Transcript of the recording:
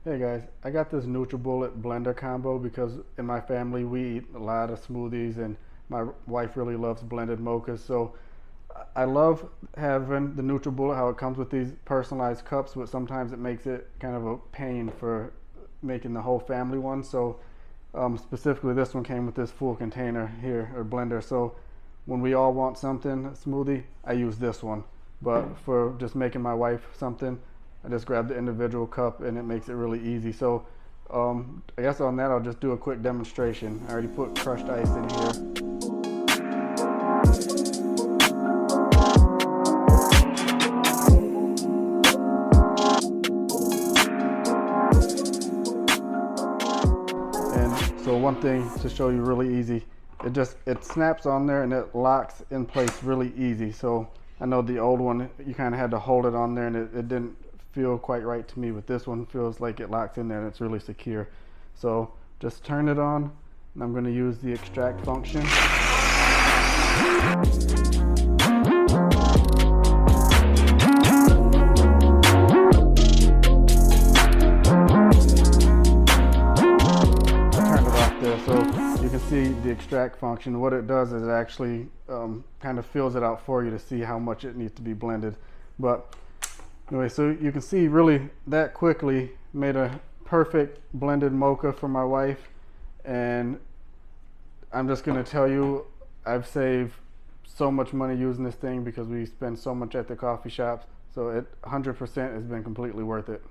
Hey guys, I got this NutriBullet Blender Combo because in my family we eat a lot of smoothies and my wife really loves blended mochas. So I love having the NutriBullet, how it comes with these personalized cups, but sometimes it makes it kind of a pain for making the whole family one. So specifically this one came with this full container here, or blender. So when we all want something, a smoothie, I use this one. But for just making my wife something, I just grab the individual cup and it makes it really easy. So I guess on that I'll just do a quick demonstration. I already put crushed ice in here. And so one thing to show you really easy, it snaps on there and it locks in place really easy. So I know the old one, you kind of had to hold it on there and it didn't feel quite right to me, but this one feels like it locks in there and it's really secure. So just turn it on and I'm going to use the extract function. Turn it off there, so you can see the extract function. What it does is it actually kind of fills it out for you to see how much it needs to be blended. But anyway, so you can see really that quickly made a perfect blended mocha for my wife. And I'm just going to tell you, I've saved so much money using this thing because we spend so much at the coffee shops. So it 100% has been completely worth it.